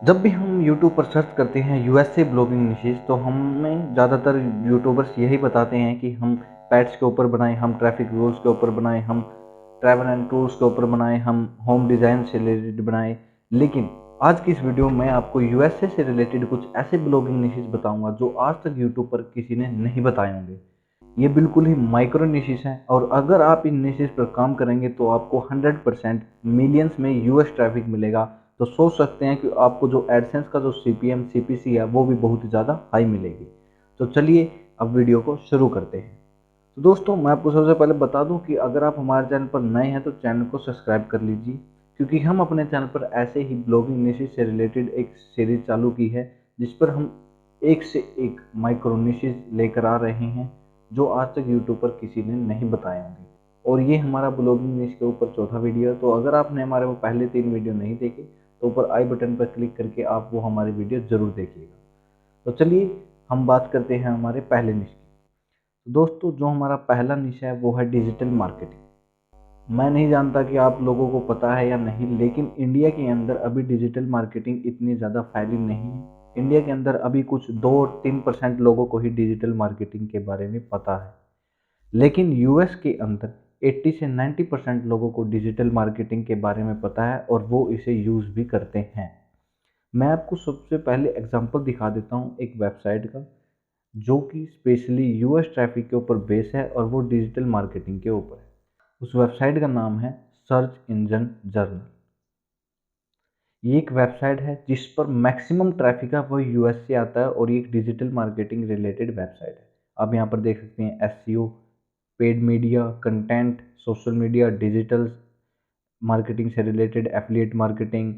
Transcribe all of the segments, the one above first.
जब भी हम यूट्यूब पर सर्च करते हैं यूएसए ब्लॉगिंग निशेष, तो हमें ज़्यादातर यूट्यूबर्स यही बताते हैं कि हम पेट्स के ऊपर बनाएं, हम ट्रैफिक रूल्स के ऊपर बनाएं, हम ट्रैवल एंड टूर्स के ऊपर बनाएं, हम होम डिज़ाइन से रिलेटेड बनाएं। लेकिन आज की इस वीडियो में आपको यूएसए से रिलेटेड कुछ ऐसे ब्लॉगिंग निशेष बताऊंगा जो आज तक यूट्यूब पर किसी ने नहीं बताए होंगे। ये बिल्कुल ही माइक्रो निशेष हैं और अगर आप इन निशेष पर काम करेंगे तो आपको 100% मिलियंस में यूएस ट्रैफिक मिलेगा। तो सोच सकते हैं कि आपको जो एडसेंस का जो सीपीएम सीपीसी है वो भी बहुत ही ज़्यादा हाई मिलेगी। तो चलिए अब वीडियो को शुरू करते हैं। तो दोस्तों, मैं आपको सबसे पहले बता दूं कि अगर आप हमारे चैनल पर नए हैं तो चैनल को सब्सक्राइब कर लीजिए, क्योंकि हम अपने चैनल पर ऐसे ही ब्लॉगिंग निशेष से रिलेटेड एक सीरीज चालू की है जिस पर हम एक से एक माइक्रो निशेष लेकर आ रहे हैं जो आज तक यूट्यूब पर किसी ने नहीं बताए होंगे। और ये हमारा ब्लॉगिंग निश के ऊपर चौथा वीडियो है। तो अगर आपने हमारे वो पहले 3 वीडियो नहीं देखे तो ऊपर आई बटन पर क्लिक करके आप वो हमारी वीडियो ज़रूर देखिएगा। तो चलिए हम बात करते हैं हमारे पहले निश की। तो दोस्तों, जो हमारा पहला निश है वो है डिजिटल मार्केटिंग। मैं नहीं जानता कि आप लोगों को पता है या नहीं, लेकिन इंडिया के अंदर अभी डिजिटल मार्केटिंग इतनी ज़्यादा फैली नहीं है। इंडिया के अंदर अभी कुछ 2-3% लोगों को ही डिजिटल मार्केटिंग के बारे में पता है। लेकिन यूएस के अंदर 80 से 90% लोगों को डिजिटल मार्केटिंग के बारे में पता है और वो इसे यूज़ भी करते हैं। मैं आपको सबसे पहले एग्जांपल दिखा देता हूँ एक वेबसाइट का, जो कि स्पेशली यूएस ट्रैफिक के ऊपर बेस है और वो डिजिटल मार्केटिंग के ऊपर है। उस वेबसाइट का नाम है सर्च इंजन जर्नल। ये एक वेबसाइट है जिस पर मैक्सिमम ट्रैफिक है वो यूएस से आता है और ये एक डिजिटल मार्केटिंग रिलेटेड वेबसाइट है। आप यहाँ पर देख सकते हैं SEO, paid media, content, social media, digital marketing से related affiliate marketing,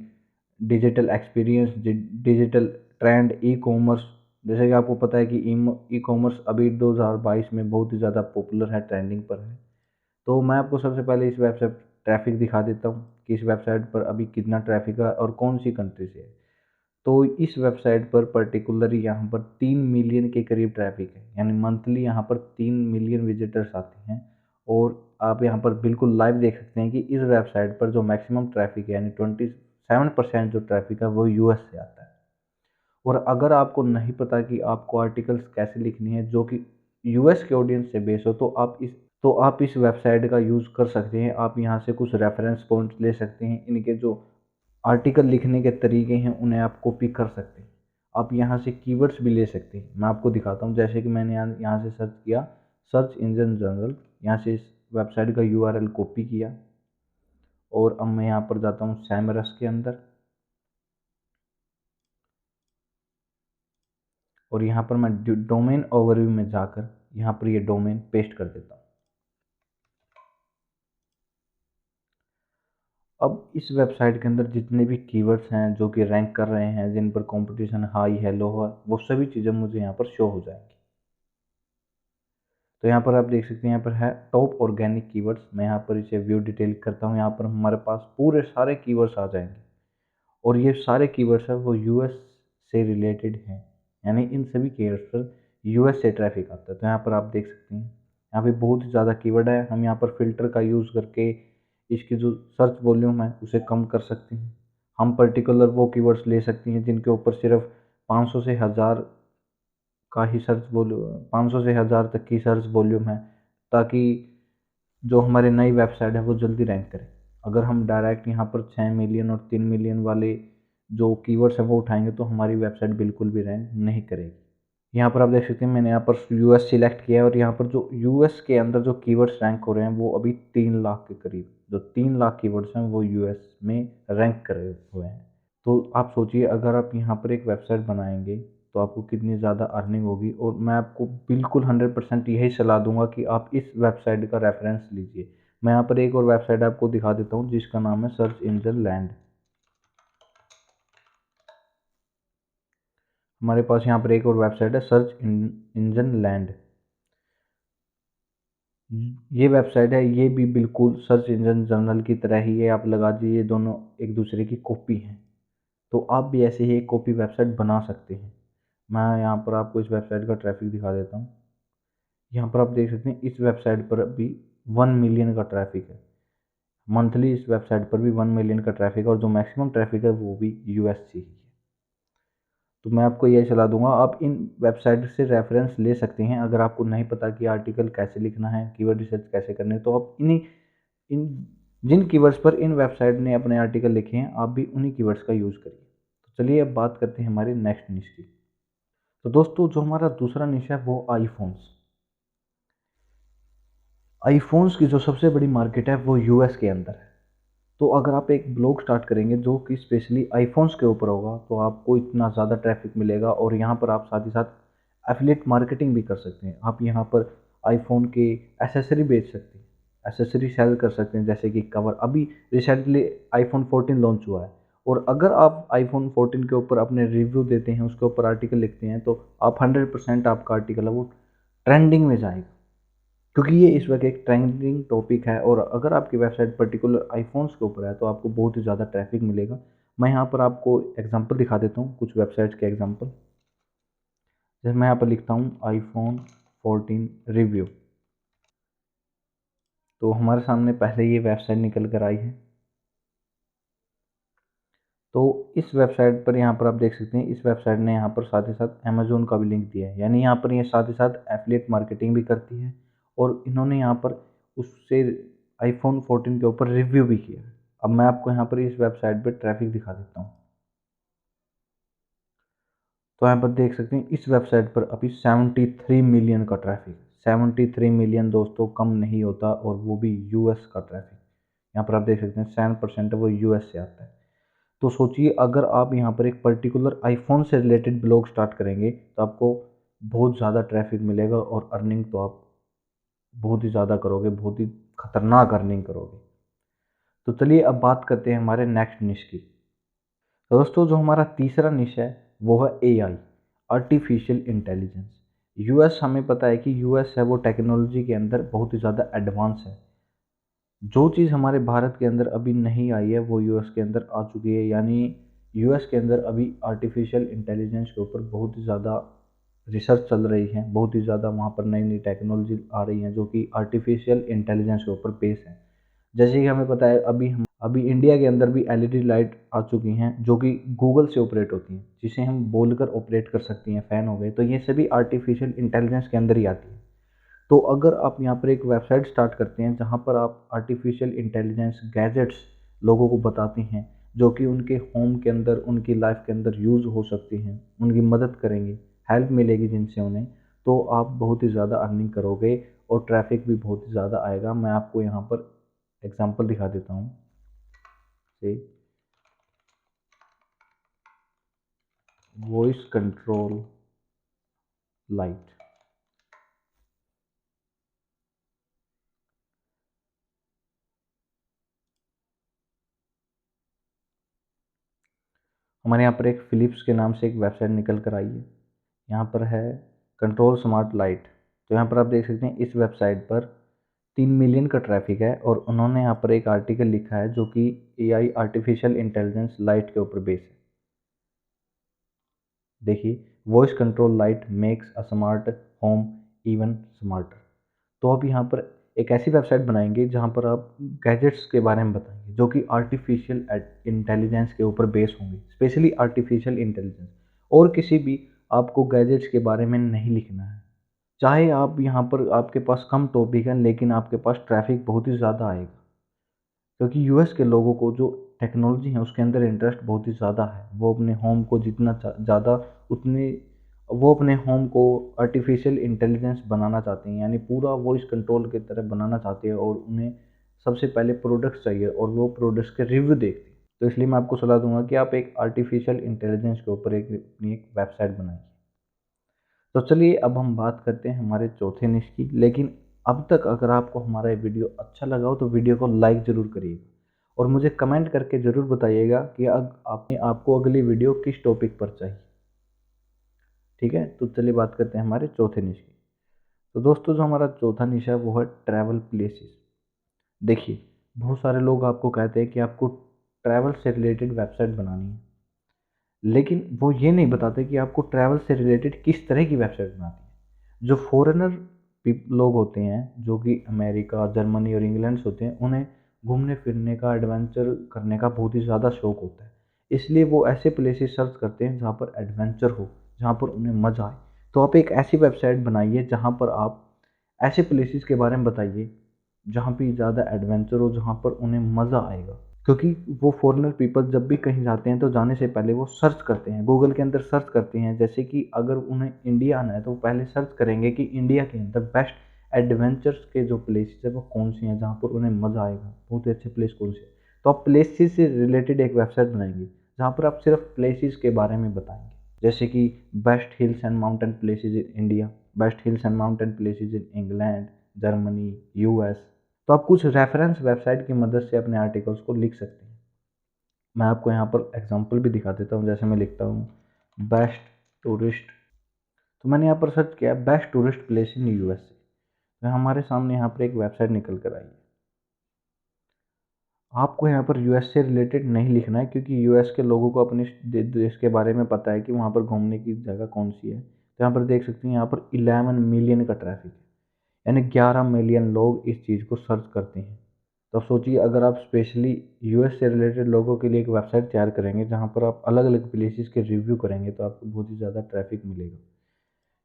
digital experience, digital trend, e commerce. जैसे कि आपको पता है कि ई कॉमर्स अभी 2022 में बहुत ही ज़्यादा पॉपुलर है, ट्रेंडिंग पर है। तो मैं आपको सबसे पहले इस वेबसाइट ट्रैफिक दिखा देता हूँ कि इस वेबसाइट पर अभी कितना ट्रैफिक है और कौन सी कंट्री से है। तो इस वेबसाइट पर पर्टिकुलरली यहाँ पर 3 मिलियन के करीब ट्रैफिक है, यानी मंथली यहाँ पर 3 मिलियन विजिटर्स आते हैं। और आप यहाँ पर बिल्कुल लाइव देख सकते हैं कि इस वेबसाइट पर जो मैक्सिमम ट्रैफिक है यानी 27% जो ट्रैफिक है वो यूएस से आता है। और अगर आपको नहीं पता कि आपको आर्टिकल्स कैसे लिखनी है जो कि यूएस के ऑडियंस से बेस हो, तो आप इस वेबसाइट का यूज़ कर सकते हैं। आप यहाँ से कुछ रेफरेंस पॉइंट्स ले सकते हैं, इनके जो आर्टिकल लिखने के तरीके हैं उन्हें आप कॉपी कर सकते हैं। आप यहाँ से कीवर्ड्स भी ले सकते हैं। मैं आपको दिखाता हूँ, जैसे कि मैंने यहाँ से सर्च किया सर्च इंजन जनरल, यहाँ से इस वेबसाइट का यूआरएल कॉपी किया और अब मैं यहाँ पर जाता हूँ सैमरस के अंदर और यहाँ पर मैं डोमेन ओवरव्यू में जाकर यहाँ पर ये डोमेन पेस्ट कर देता हूँ। अब इस वेबसाइट के अंदर जितने भी कीवर्ड्स हैं जो कि रैंक कर रहे हैं, जिन पर कंपटीशन हाई है, लो है, वो सभी चीज़ें मुझे यहाँ पर शो हो जाएंगी। तो यहाँ पर आप देख सकते हैं, यहाँ पर है टॉप ऑर्गेनिक कीवर्ड्स। मैं यहाँ पर इसे व्यू डिटेल करता हूँ। यहाँ पर हमारे पास पूरे सारे कीवर्ड्स आ जाएंगे और ये सारे कीवर्ड्स है वो यूएस से रिलेटेड हैं, यानी इन सभी कीवर्ड्स पर यूएस से ट्रैफिक आता है। तो यहाँ पर आप देख सकते हैं यहाँ पे बहुत ही ज़्यादा कीवर्ड है। हम यहाँ पर फिल्टर का यूज़ करके इसकी जो सर्च वॉल्यूम है उसे कम कर सकते हैं। हम पर्टिकुलर वो कीवर्ड्स ले सकते हैं जिनके ऊपर सिर्फ 500 से 1000 का ही सर्च वॉल्यूम, 500 से 1000 तक की सर्च वॉल्यूम है, ताकि जो हमारी नई वेबसाइट है वो जल्दी रैंक करे। अगर हम डायरेक्ट यहाँ पर 6 मिलियन और 3 मिलियन वाले जो कीवर्ड्स हैं वो उठाएंगे तो हमारी वेबसाइट बिल्कुल भी रैंक नहीं करेगी। यहाँ पर आप देख सकते हैं मैंने यहाँ पर यूएस सिलेक्ट किया है और यहाँ पर जो यूएस के अंदर जो कीवर्ड्स रैंक हो रहे हैं वो अभी 3 लाख के करीब, जो 3 लाख कीवर्ड्स हैं वो यूएस में रैंक करे हुए हैं। तो आप सोचिए अगर आप यहाँ पर एक वेबसाइट बनाएंगे तो आपको कितनी ज़्यादा अर्निंग होगी। और मैं आपको बिल्कुल 100% यही सलाह दूंगा कि आप इस वेबसाइट का रेफरेंस लीजिए। मैं यहाँ पर एक और वेबसाइट आपको दिखा देता हूँ जिसका नाम है सर्च इंजन लैंड। हमारे पास यहाँ पर एक और वेबसाइट है सर्च इंजन लैंड। ये वेबसाइट है, ये भी बिल्कुल सर्च इंजन जर्नल की तरह ही है। आप लगा दीजिए दोनों एक दूसरे की कॉपी हैं। तो आप भी ऐसे ही एक कॉपी वेबसाइट बना सकते हैं। मैं यहाँ पर आपको इस वेबसाइट का ट्रैफिक दिखा देता हूँ। यहाँ पर आप देख सकते हैं इस वेबसाइट पर अभी 1 मिलियन का ट्रैफिक है मंथली। इस वेबसाइट पर भी 1 मिलियन का ट्रैफिक है और जो मैक्सिमम ट्रैफिक है वो भी यूएस से ही है। तो मैं आपको यही सलाह दूंगा, आप इन वेबसाइट से रेफरेंस ले सकते हैं। अगर आपको नहीं पता कि आर्टिकल कैसे लिखना है, कीवर्ड रिसर्च कैसे करने हैं, तो आप इन्हीं इन जिन कीवर्ड्स पर इन वेबसाइट ने अपने आर्टिकल लिखे हैं, आप भी उन्हीं कीवर्ड्स का यूज़ करिए। तो चलिए अब बात करते हैं हमारे नेक्स्ट निश की। तो दोस्तों जो हमारा दूसरा निश है वो आईफोन्स। आईफोन्स की जो सबसे बड़ी मार्केट है वो यूएस के अंदर है। तो अगर आप एक ब्लॉग स्टार्ट करेंगे जो कि स्पेशली आईफोन्स के ऊपर होगा, तो आपको इतना ज़्यादा ट्रैफिक मिलेगा, और यहाँ पर आप साथ ही साथ एफिलिएट मार्केटिंग भी कर सकते हैं। आप यहाँ पर आईफोन के एसेसरी बेच सकते हैं, एसेसरी सेल कर सकते हैं, जैसे कि कवर। अभी रिसेंटली आईफोन 14 लॉन्च हुआ है, और अगर आप आईफोन 14 के ऊपर अपने रिव्यू देते हैं, उसके ऊपर आर्टिकल लिखते हैं, तो आप 100% आपका आर्टिकल है वो ट्रेंडिंग में जाएगा, क्योंकि ये इस वक्त एक ट्रेंडिंग टॉपिक है। और अगर आपकी वेबसाइट पर्टिकुलर आईफोन्स के ऊपर है, तो आपको बहुत ही ज़्यादा ट्रैफिक मिलेगा। मैं यहाँ पर आपको एग्जांपल दिखा देता हूँ, कुछ वेबसाइट्स के एग्जांपल। जैसे मैं यहाँ पर लिखता हूँ आईफोन 14 रिव्यू, तो हमारे सामने पहले ये वेबसाइट निकल कर आई है। तो इस वेबसाइट पर यहाँ पर आप देख सकते हैं, इस वेबसाइट ने यहाँ पर साथ ही साथ अमेजोन का भी लिंक दिया है, यानी यहाँ पर ये साथ ही साथ एफिलिएट मार्केटिंग भी करती है, और इन्होंने यहाँ पर उससे आईफोन 14 के ऊपर रिव्यू भी किया है। अब मैं आपको यहाँ पर इस वेबसाइट पर ट्रैफिक दिखा देता हूँ। तो यहाँ पर देख सकते हैं इस वेबसाइट पर अभी 73 मिलियन का ट्रैफिक। 73 मिलियन दोस्तों कम नहीं होता, और वो भी यूएस का ट्रैफिक। यहाँ पर आप देख सकते हैं 7% वो यूएस से आता है। तो सोचिए, अगर आप यहाँ पर एक पर्टिकुलर आईफोन से रिलेटेड ब्लॉग स्टार्ट करेंगे, तो आपको बहुत ज़्यादा ट्रैफिक मिलेगा, और अर्निंग तो आप बहुत ही ज़्यादा करोगे, बहुत ही खतरनाक अर्निंग करोगे। तो चलिए अब बात करते हैं हमारे नेक्स्ट निश की। तो दोस्तों जो हमारा तीसरा निश है वो है एआई, आर्टिफिशियल इंटेलिजेंस। यूएस, हमें पता है कि यूएस है वो टेक्नोलॉजी के अंदर बहुत ही ज़्यादा एडवांस है। जो चीज़ हमारे भारत के अंदर अभी नहीं आई है वो यूएस के अंदर आ चुकी है, यानी यूएस के अंदर अभी आर्टिफिशियल इंटेलिजेंस के ऊपर बहुत ही ज़्यादा रिसर्च चल रही है, बहुत ही ज़्यादा वहाँ पर नई नई टेक्नोलॉजी आ रही हैं जो कि आर्टिफिशियल इंटेलिजेंस के ऊपर बेस है। जैसे कि हमें पता है, अभी इंडिया के अंदर भी एलईडी लाइट आ चुकी हैं जो कि गूगल से ऑपरेट होती हैं, जिसे हम बोलकर ऑपरेट कर सकती हैं, फ़ैन हो गए, तो ये सभी आर्टिफिशियल इंटेलिजेंस के अंदर ही आती है। तो अगर आप यहाँ पर एक वेबसाइट स्टार्ट करते हैं जहाँ पर आप आर्टिफिशियल इंटेलिजेंस गैजेट्स लोगों को बताते हैं, जो कि उनके होम के अंदर, उनकी लाइफ के अंदर यूज़ हो सकती हैं, उनकी मदद करेंगे, हेल्प मिलेगी जिनसे उन्हें, तो आप बहुत ही ज़्यादा अर्निंग करोगे, और ट्रैफिक भी बहुत ही ज़्यादा आएगा। मैं आपको यहाँ पर एग्जांपल दिखा देता हूँ। से वॉइस कंट्रोल लाइट। हमारे यहाँ पर एक फ़िलिप्स के नाम से एक वेबसाइट निकल कर आई है, यहाँ पर है कंट्रोल स्मार्ट लाइट। तो यहाँ पर आप देख सकते हैं इस वेबसाइट पर 3 मिलियन का ट्रैफिक है, और उन्होंने यहाँ पर एक आर्टिकल लिखा है जो कि एआई, आर्टिफिशियल इंटेलिजेंस लाइट के ऊपर बेस है। देखिए, voice control light makes a smart home even smarter. तो आप यहाँ पर एक ऐसी वेबसाइट बनाएंगे जहाँ पर आप गैजेट्स के बारे में बताएंगे जो कि आर्टिफिशियल इंटेलिजेंस के ऊपर बेस होंगे, स्पेशली आर्टिफिशियल इंटेलिजेंस। और किसी भी आपको गैजेट्स के बारे में नहीं लिखना है। चाहे आप यहाँ पर, आपके पास कम टॉपिक है लेकिन आपके पास ट्रैफिक बहुत ही ज़्यादा आएगा, क्योंकि यूएस के लोगों को जो टेक्नोलॉजी है उसके अंदर इंटरेस्ट बहुत ही ज़्यादा है। वो अपने होम को जितना ज़्यादा, उतने वो अपने होम को आर्टिफिशियल इंटेलिजेंस बनाना चाहते हैं, यानी पूरा वॉइस कंट्रोल की तरह बनाना चाहते हैं, और उन्हें सबसे पहले प्रोडक्ट्स चाहिए, और वो प्रोडक्ट्स के रिव्यू देखते हैं। तो इसलिए मैं आपको सलाह दूंगा कि आप एक आर्टिफिशियल इंटेलिजेंस के ऊपर अपनी एक वेबसाइट बनाइए। तो चलिए अब हम बात करते हैं हमारे चौथे निश की। लेकिन अब तक अगर आपको हमारा ये वीडियो अच्छा लगा हो तो वीडियो को लाइक ज़रूर करिएगा, और मुझे कमेंट करके ज़रूर बताइएगा कि अब आपको अगली वीडियो किस टॉपिक पर चाहिए। ठीक है, तो चलिए बात करते हैं हमारे चौथे निश की। तो दोस्तों जो हमारा चौथा निश है वो है ट्रैवल प्लेसेस। देखिए, बहुत सारे लोग आपको कहते हैं कि आपको ट्रैवल से रिलेटेड वेबसाइट बनानी है, लेकिन वो ये नहीं बताते कि आपको ट्रैवल से रिलेटेड किस तरह की वेबसाइट बनानी है। जो फॉरेनर लोग होते हैं, जो कि अमेरिका, जर्मनी और इंग्लैंड से होते हैं, उन्हें घूमने फिरने का, एडवेंचर करने का बहुत ही ज़्यादा शौक होता है। इसलिए वो ऐसे प्लेसेस सर्च करते हैं जहाँ पर एडवेंचर हो, जहाँ पर उन्हें मज़ा आए। तो आप एक ऐसी वेबसाइट बनाइए जहाँ पर आप ऐसे प्लेसेस के बारे में बताइए जहाँ पे ज़्यादा एडवेंचर हो, जहाँ पर उन्हें मज़ा आएगा। क्योंकि वो फॉरेनर पीपल जब भी कहीं जाते हैं तो जाने से पहले वो सर्च करते हैं, गूगल के अंदर सर्च करते हैं। जैसे कि अगर उन्हें इंडिया आना है तो वो पहले सर्च करेंगे कि इंडिया के अंदर बेस्ट एडवेंचर्स के जो प्लेसेस है वो कौन सी हैं, जहाँ पर उन्हें मज़ा आएगा, बहुत ही अच्छे प्लेस कौन से हैं। तो आप प्लेसेस से रिलेटेड एक वेबसाइट बनाएंगे जहाँ पर आप सिर्फ प्लेसेस के बारे में बताएंगे। जैसे कि best hills and mountain places in India, best hills and mountain places in England, Germany, US. तो आप कुछ रेफरेंस वेबसाइट की मदद से अपने आर्टिकल्स को लिख सकते हैं। मैं आपको यहाँ पर एग्जांपल भी दिखा देता हूँ। जैसे मैं लिखता हूँ बेस्ट टूरिस्ट, तो मैंने यहाँ पर सर्च किया best tourist place in USA, तो हमारे सामने यहाँ पर एक वेबसाइट निकल कर आई है। आपको यहाँ पर यूएस से रिलेटेड नहीं लिखना है, क्योंकि यूएस के लोगों को अपने देश के बारे में पता है कि वहाँ पर घूमने की जगह कौन सी है। तो यहाँ पर देख सकते हैं, यहाँ पर 11 मिलियन का ट्रैफिक है, यानी 11 मिलियन लोग इस चीज़ को सर्च करते हैं। तो आप सोचिए, अगर आप स्पेशली यूएस से रिलेटेड लोगों के लिए एक वेबसाइट तैयार करेंगे जहाँ पर आप अलग अलग प्लेसेस के रिव्यू करेंगे, तो आपको बहुत ही ज़्यादा ट्रैफिक मिलेगा।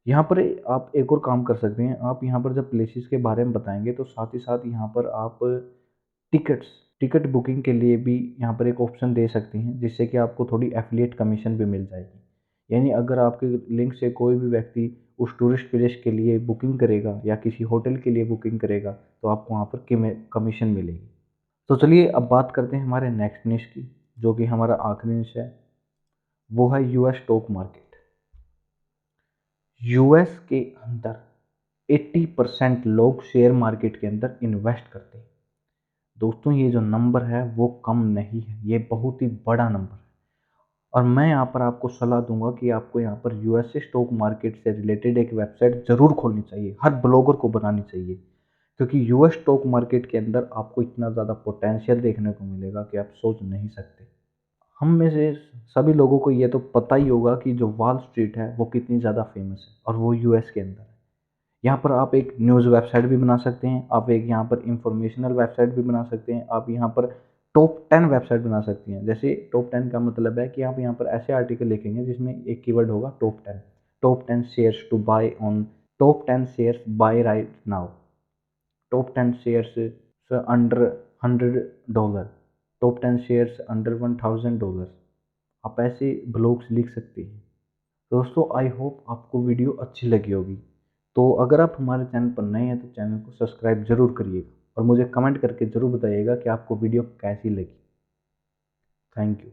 यहाँ पर आप एक और काम कर सकते हैं। आप यहाँ पर जब प्लेसेस के बारे में बताएंगे तो साथ ही साथ यहाँ पर आप टिकट्स टिकट बुकिंग के लिए भी यहाँ पर एक ऑप्शन दे सकती हैं, जिससे कि आपको थोड़ी एफिलिएट कमीशन भी मिल जाएगी। यानी अगर आपके लिंक से कोई भी व्यक्ति उस टूरिस्ट प्लेस के लिए बुकिंग करेगा या किसी होटल के लिए बुकिंग करेगा, तो आपको वहाँ पर कमीशन मिलेगी। तो चलिए अब बात करते हैं हमारे नेक्स्ट निश की, जो कि हमारा आखिरी निश है, वो है यूएस स्टॉक मार्केट। यूएस के अंदर 80% लोग शेयर मार्केट के अंदर इन्वेस्ट करते हैं। दोस्तों, ये जो नंबर है वो कम नहीं है, ये बहुत ही बड़ा नंबर है। और मैं यहाँ पर आपको सलाह दूंगा कि आपको यहाँ पर यूएसए स्टॉक मार्केट से रिलेटेड एक वेबसाइट ज़रूर खोलनी चाहिए, हर ब्लॉगर को बनानी चाहिए। क्योंकि यूएस स्टॉक मार्केट के अंदर आपको इतना ज़्यादा पोटेंशियल देखने को मिलेगा कि आप सोच नहीं सकते। हम में से सभी लोगों को ये तो पता ही होगा कि जो वॉल स्ट्रीट है वो कितनी ज़्यादा फेमस है, और वो यूएस के अंदर है। यहाँ पर आप एक न्यूज़ वेबसाइट भी बना सकते हैं, आप एक यहाँ पर इंफॉर्मेशनल वेबसाइट भी बना सकते हैं, आप यहाँ पर टॉप 10 वेबसाइट बना सकती हैं। जैसे टॉप 10 का मतलब है कि आप यहाँ पर ऐसे आर्टिकल लिखेंगे जिसमें एक कीवर्ड होगा top 10, top 10 shares to buy on, top 10 shares buy right now, top 10 shares under $100, top 10 shares under $1000। आप ऐसे ब्लॉग्स लिख सकते हैं। दोस्तों, आई होप आपको वीडियो अच्छी लगी होगी। तो अगर आप हमारे चैनल पर नए हैं तो चैनल को सब्सक्राइब ज़रूर करिएगा, और मुझे कमेंट करके ज़रूर बताइएगा कि आपको वीडियो कैसी लगी। Thank you.